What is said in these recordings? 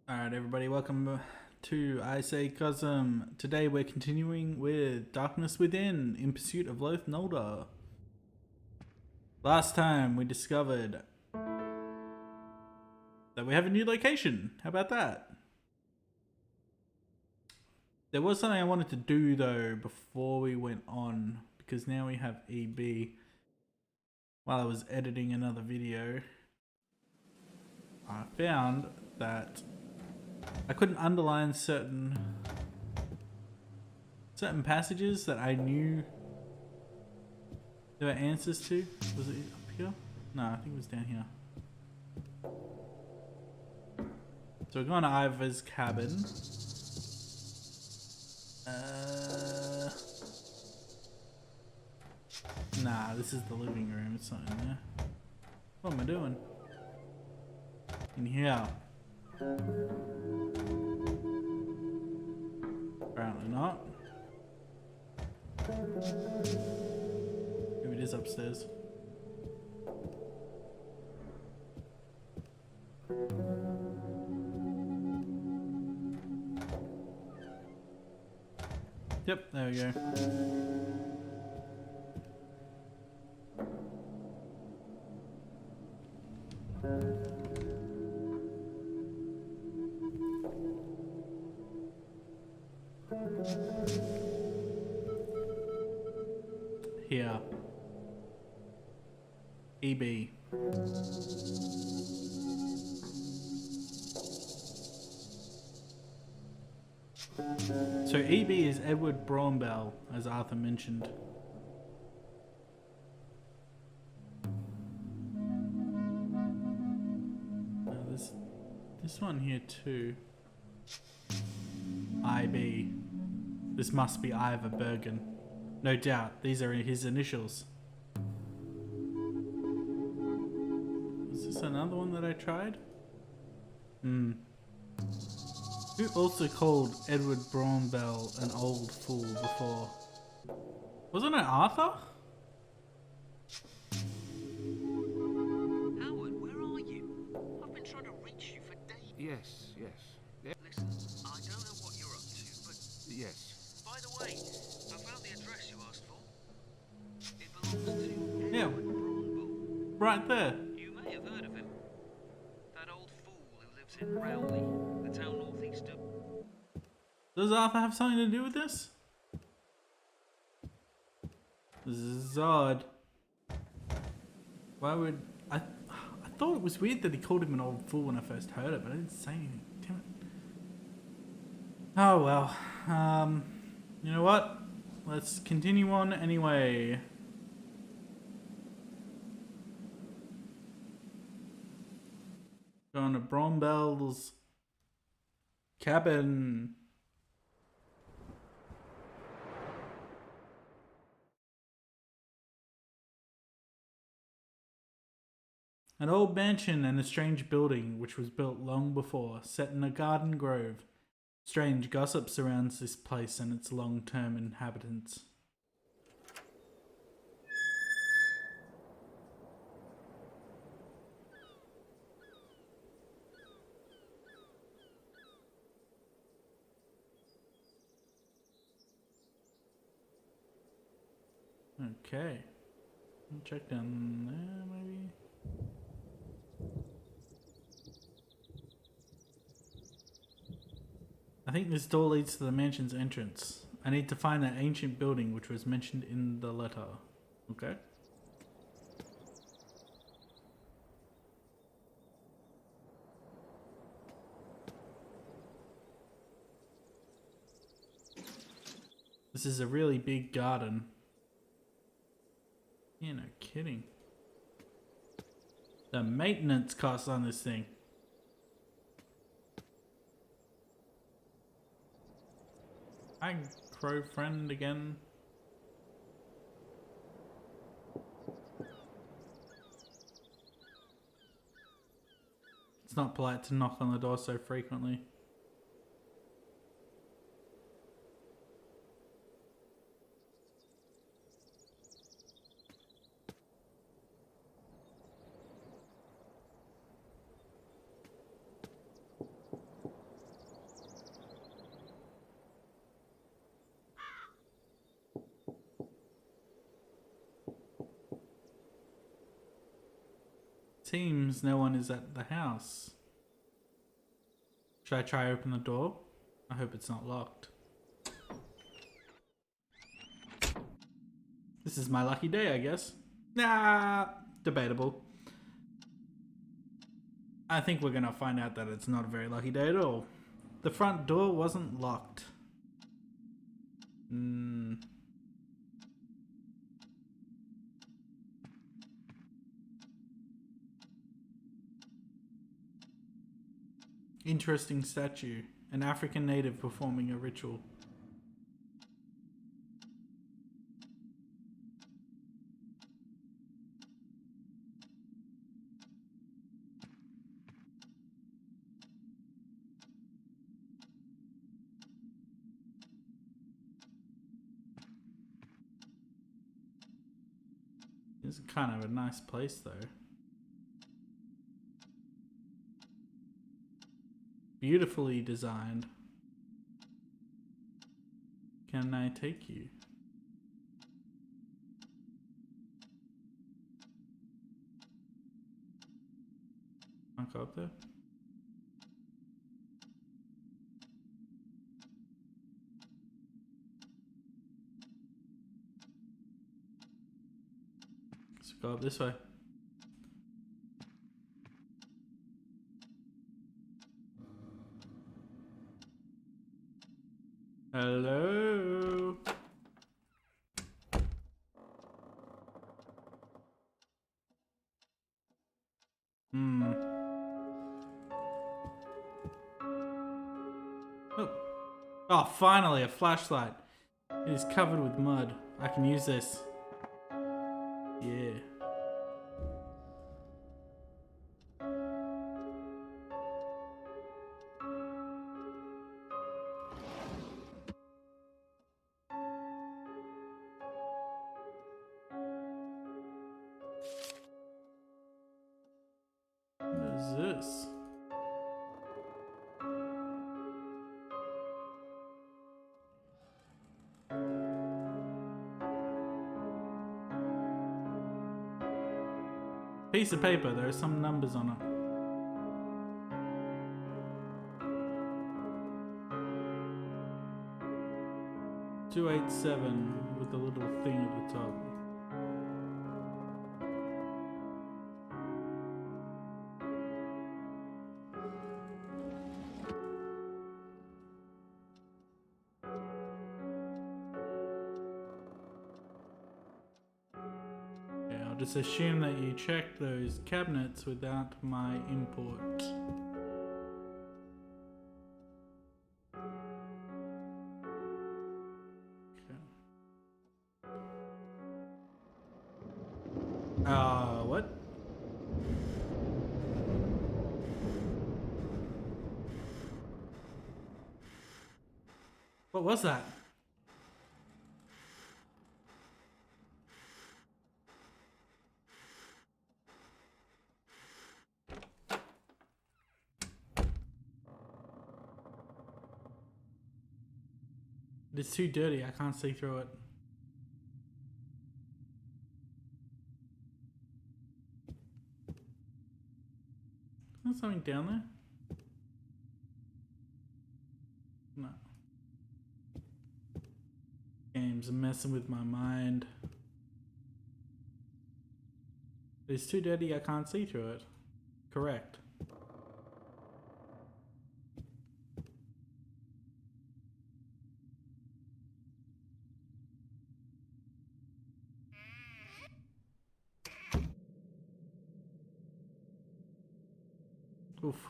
Alright everybody, welcome to I Say Cosm. Today we're continuing with Darkness Within in Pursuit of Loath Nolder. Last time we discovered that we have a new location. How about that? There was something I wanted to do though before we went on, because now we have EB. While I was editing another video, I found that I couldn't underline certain passages that I knew there were answers to. Was it up here? No, I think it was down here. So we're going to Ivor's cabin. Nah, this is the living room. It's not in there. What am I doing? In here. Apparently not. Maybe it is upstairs. Yep, there we go. Here. EB. So EB is Edward Bromwell, as Arthur mentioned. There's this one here too. IB. This must be Ivor Bergen. No doubt, these are his initials. Is this another one that I tried? Who also called Edward Bromwell an old fool before? Wasn't it Arthur? Howard, where are you? I've been trying to reach you for days. Yes. Listen, I don't know what you're up to, but... Yes. By the way, I found the address you asked for. It belongs to Yeah. Edward Bromwell. Right there. You may have heard of him. That old fool who lives in Rowley, the town northeast of... Does Arthur have something to do with this? This is odd. Why would... I thought it was weird that he called him an old fool when I first heard it, but I didn't say anything. Damn it. Oh well. You know what? Let's continue on anyway. Going to Bromwell's cabin. An old mansion and a strange building which was built long before, set in a garden grove. Strange gossip surrounds this place and its long-term inhabitants. Okay. I'll check down there maybe. I think this door leads to the mansion's entrance. I need to find that ancient building which was mentioned in the letter. Okay. This is a really big garden. Yeah, no kidding. The maintenance costs on this thing. Hi, crow friend again. It's not polite to knock on the door so frequently. Seems no one is at the house. Should I try open the door? I hope it's not locked. This is my lucky day, I guess. Nah, debatable. I think we're gonna find out that it's not a very lucky day at all. The front door wasn't locked. Interesting statue. An African native performing a ritual. It's kind of a nice place though. Beautifully designed. Can I take you? Can't go up there? Let's go up this way. Hello? Oh, finally, a flashlight. It is covered with mud. I can use this. Yeah. What is this? Piece of paper, there are some numbers on it. 287 with a little thing at the top. Yeah, I'll just assume that you checked those cabinets without my input. What? What was that? It's too dirty, I can't see through it. Is there something down there? No. Game's messing with my mind. It's too dirty, I can't see through it. Correct. Oof.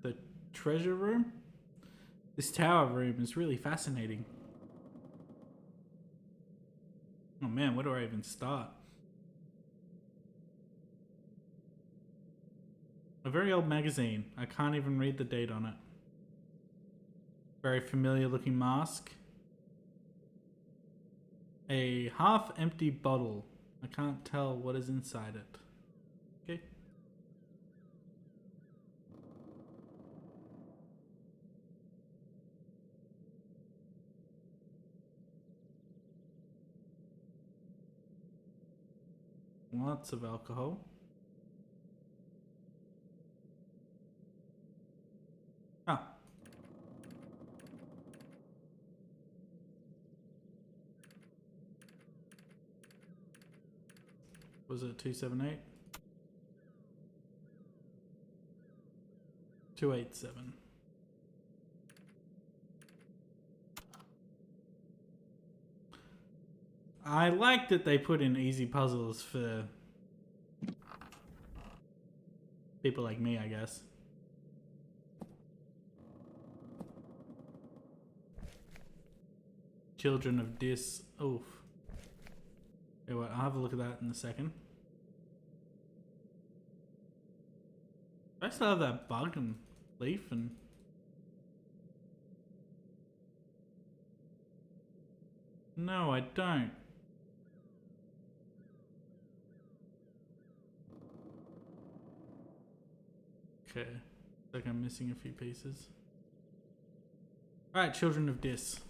The treasure room? This tower room is really fascinating. Oh man, where do I even start? A very old magazine. I can't even read the date on it. Very familiar looking mask. A half empty bottle. I can't tell what is inside it. Okay. lots of alcohol. Ah. Was it 278? 287. I like that they put in easy puzzles for people like me, I guess. Children of Dis. Oof. Okay, well, I'll have a look at that in a second. I still have that bug and leaf and... No, I don't. Okay. Looks like I'm missing a few pieces. Alright, Children of Dis.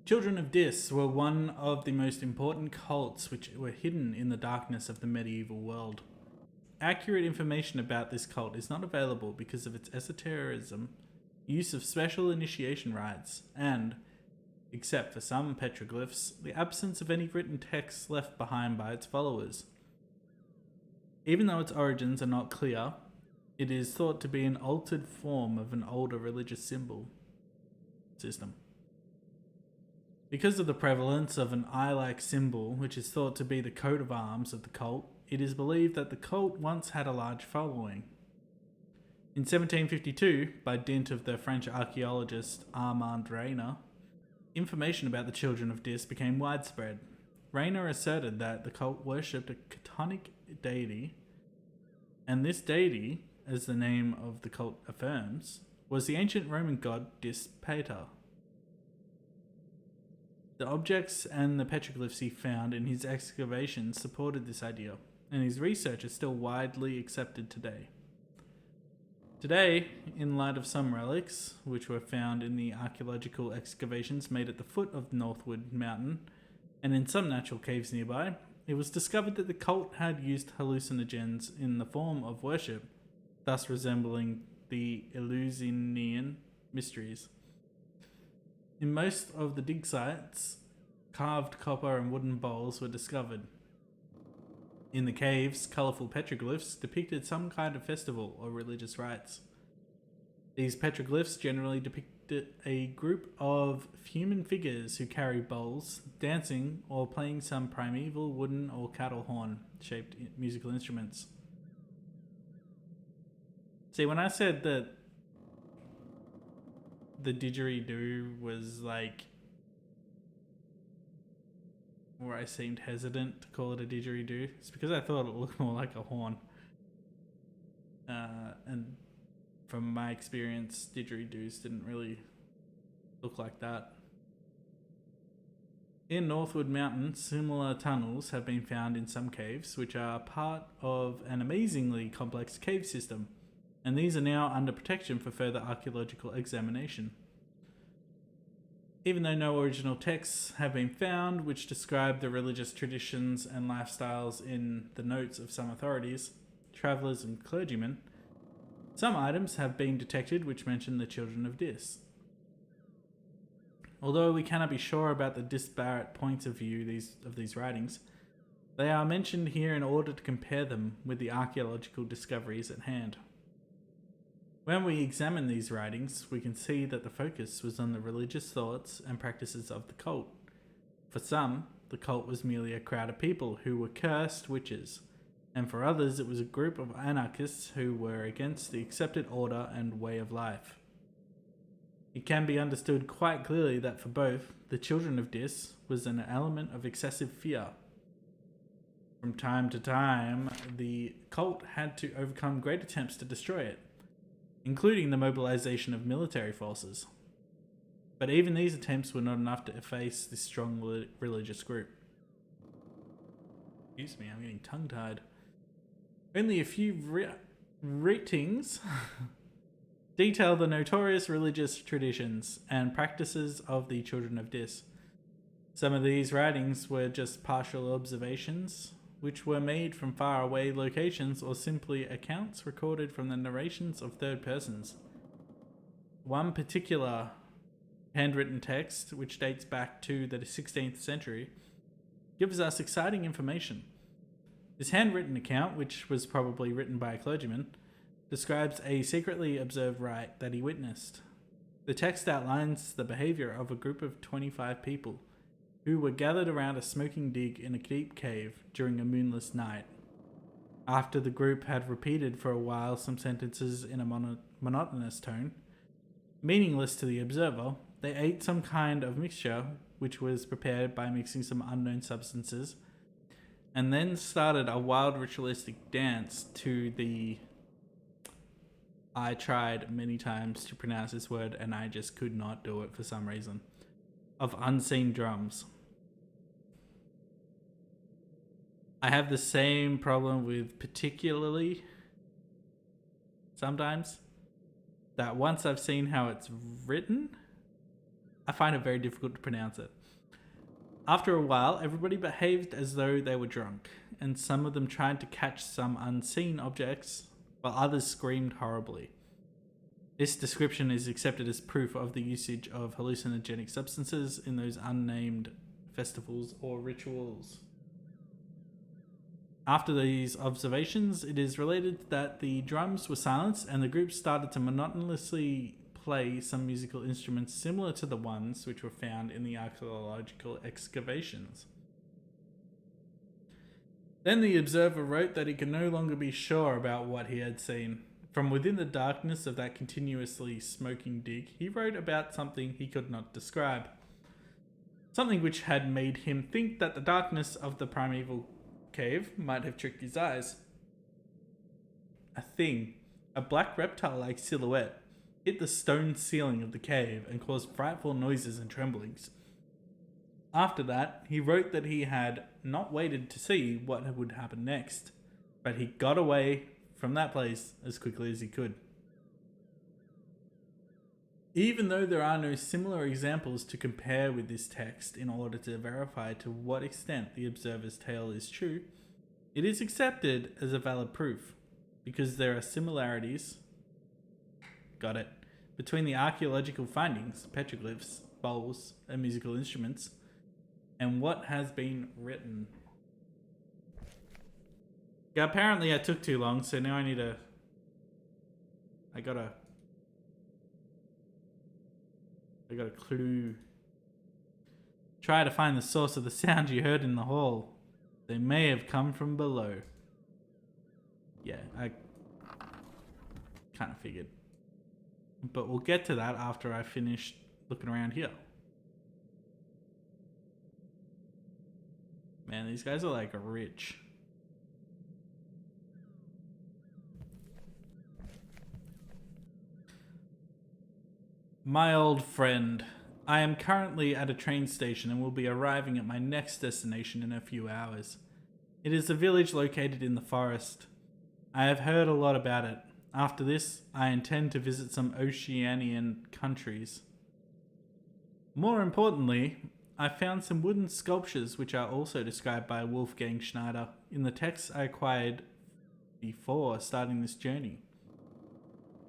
Children of Dis were one of the most important cults which were hidden in the darkness of the medieval world. Accurate information about this cult is not available because of its esotericism, use of special initiation rites, and, except for some petroglyphs, the absence of any written texts left behind by its followers. Even though its origins are not clear, it is thought to be an altered form of an older religious symbol system. Because of the prevalence of an eye-like symbol, which is thought to be the coat of arms of the cult, it is believed that the cult once had a large following. In 1752, by dint of the French archaeologist Armand Rayner, information about the Children of Dis became widespread. Rayner asserted that the cult worshipped a chthonic deity, and this deity, as the name of the cult affirms, was the ancient Roman god Dis Pater. The objects and the petroglyphs he found in his excavations supported this idea, and his research is still widely accepted today. Today, in light of some relics, which were found in the archaeological excavations made at the foot of Northwood Mountain and in some natural caves nearby, it was discovered that the cult had used hallucinogens in the form of worship, thus resembling the Eleusinian mysteries. In most of the dig sites, carved copper and wooden bowls were discovered. In the caves, colourful petroglyphs depicted some kind of festival or religious rites. These petroglyphs generally depicted a group of human figures who carry bowls, dancing, or playing some primeval wooden or cattle horn-shaped musical instruments. See, when I said that the didgeridoo was like, or I seemed hesitant to call it a didgeridoo, it's because I thought it looked more like a horn. And from my experience, didgeridoos didn't really look like that. In Northwood Mountain, similar tunnels have been found in some caves, which are part of an amazingly complex cave system, and these are now under protection for further archaeological examination. Even though no original texts have been found which describe the religious traditions and lifestyles in the notes of some authorities, travellers and clergymen, some items have been detected which mention the Children of Dis. Although we cannot be sure about the disparate points of view of these writings, they are mentioned here in order to compare them with the archaeological discoveries at hand. When we examine these writings, we can see that the focus was on the religious thoughts and practices of the cult. For some, the cult was merely a crowd of people who were cursed witches, and for others it was a group of anarchists who were against the accepted order and way of life. It can be understood quite clearly that for both, the Children of Dis was an element of excessive fear. From time to time, the cult had to overcome great attempts to destroy it, including the mobilization of military forces. But even these attempts were not enough to efface this strong religious group. Excuse me, I'm getting tongue-tied. Only a few writings detail the notorious religious traditions and practices of the Children of Dis. Some of these writings were just partial observations, which were made from faraway locations or simply accounts recorded from the narrations of third persons. One particular handwritten text, which dates back to the 16th century, gives us exciting information. This handwritten account, which was probably written by a clergyman, describes a secretly observed rite that he witnessed. The text outlines the behavior of a group of 25 people who were gathered around a smoking dig in a deep cave during a moonless night. After the group had repeated for a while some sentences in a monotonous tone, meaningless to the observer, they ate some kind of mixture which was prepared by mixing some unknown substances, and then started a wild ritualistic dance to the... I tried many times to pronounce this word and I just could not do it for some reason. Of unseen drums. I have the same problem with particularly sometimes that once I've seen how it's written, I find it very difficult to pronounce it. After a while, everybody behaved as though they were drunk, and some of them tried to catch some unseen objects, while others screamed horribly. This description is accepted as proof of the usage of hallucinogenic substances in those unnamed festivals or rituals. After these observations, it is related that the drums were silenced and the group started to monotonously play some musical instruments similar to the ones which were found in the archaeological excavations. Then the observer wrote that he could no longer be sure about what he had seen. From within the darkness of that continuously smoking dig, he wrote about something he could not describe. Something which had made him think that the darkness of the primeval cave might have tricked his eyes. A thing, a black reptile-like silhouette, hit the stone ceiling of the cave and caused frightful noises and tremblings. After that, he wrote that he had not waited to see what would happen next, but he got away from that place as quickly as he could. Even though there are no similar examples to compare with this text in order to verify to what extent the observer's tale is true, it is accepted as a valid proof, because there are similarities between the archaeological findings, petroglyphs, bowls, and musical instruments, and what has been written. Yeah, apparently I took too long, so now I got a clue. Try to find the source of the sound you heard in the hall. They may have come from below. Yeah, I kind of figured. But we'll get to that after I finish looking around here. Man, these guys are like rich. My old friend, I am currently at a train station and will be arriving at my next destination in a few hours. It is a village located in the forest. I have heard a lot about it. After this, I intend to visit some Oceanian countries. More importantly, I found some wooden sculptures which are also described by Wolfgang Schneider in the texts I acquired before starting this journey.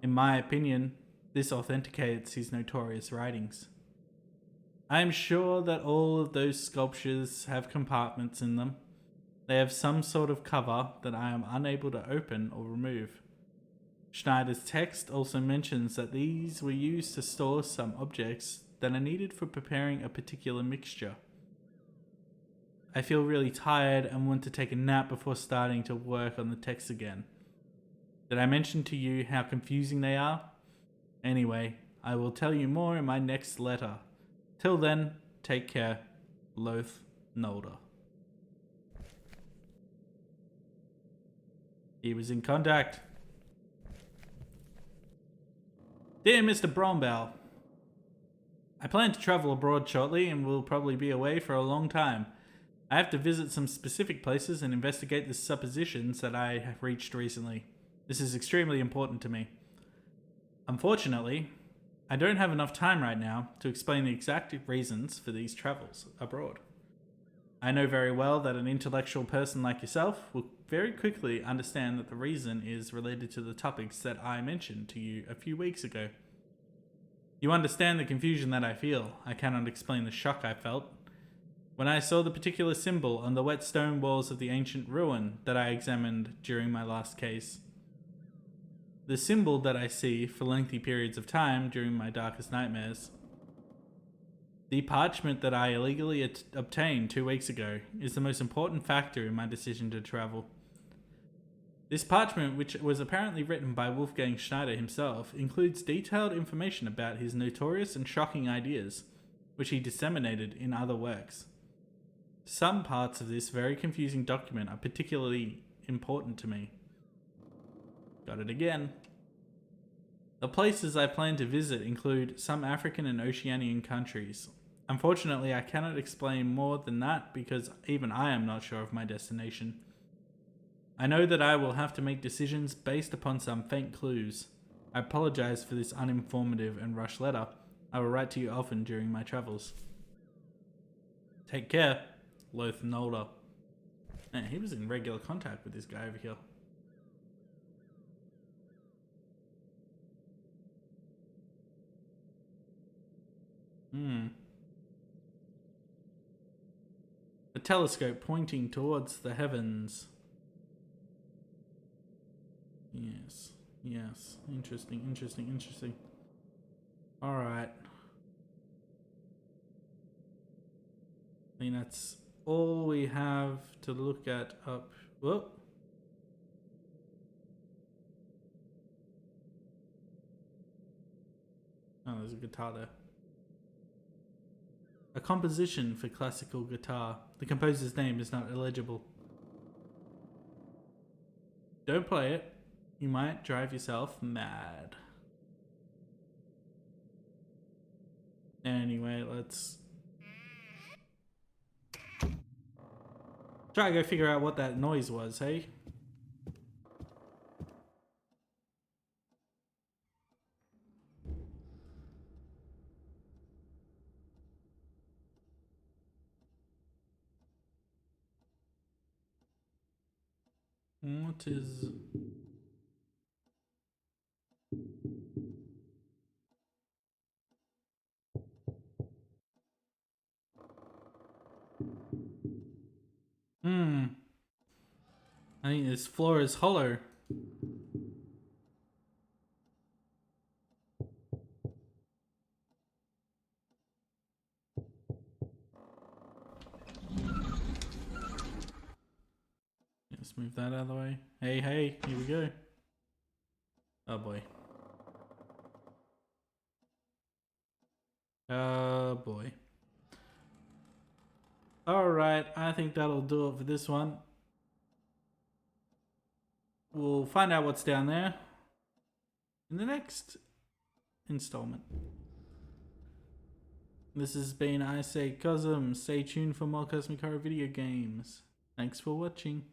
In my opinion, this authenticates his notorious writings. I am sure that all of those sculptures have compartments in them. They have some sort of cover that I am unable to open or remove. Schneider's text also mentions that these were used to store some objects that are needed for preparing a particular mixture. I feel really tired and want to take a nap before starting to work on the text again. Did I mention to you how confusing they are? Anyway, I will tell you more in my next letter. Till then, take care. Loath Nolder. He was in contact. Dear Mr. Brombaugh, I plan to travel abroad shortly and will probably be away for a long time. I have to visit some specific places and investigate the suppositions that I have reached recently. This is extremely important to me. Unfortunately, I don't have enough time right now to explain the exact reasons for these travels abroad. I know very well that an intellectual person like yourself will very quickly understand that the reason is related to the topics that I mentioned to you a few weeks ago. You understand the confusion that I feel. I cannot explain the shock I felt when I saw the particular symbol on the wet stone walls of the ancient ruin that I examined during my last case. The symbol that I see for lengthy periods of time during my darkest nightmares. The parchment that I illegally obtained 2 weeks ago is the most important factor in my decision to travel. This parchment, which was apparently written by Wolfgang Schneider himself, includes detailed information about his notorious and shocking ideas, which he disseminated in other works. Some parts of this very confusing document are particularly important to me. Got it again. The places I plan to visit include some African and Oceanian countries. Unfortunately, I cannot explain more than that because even I am not sure of my destination. I know that I will have to make decisions based upon some faint clues. I apologize for this uninformative and rushed letter. I will write to you often during my travels. Take care, Loath Nolder. Man, he was in regular contact with this guy over here. A telescope pointing towards the heavens. Yes, yes. Interesting, interesting, interesting. Alright. I think that's all we have to look at up. Whoop. Oh, there's a guitar there. A composition for classical guitar. The composer's name is not illegible. Don't play it. You might drive yourself mad. Anyway, let's try to go figure out what that noise was, hey? What is... I think this floor is hollow. Let's move that out of the way. Hey, hey, here we go. Oh boy. Oh boy. Alright, I think that'll do it for this one. We'll find out what's down there in the next installment. This has been I Say Cosm. Stay tuned for more Cosmic Horror video games. Thanks for watching.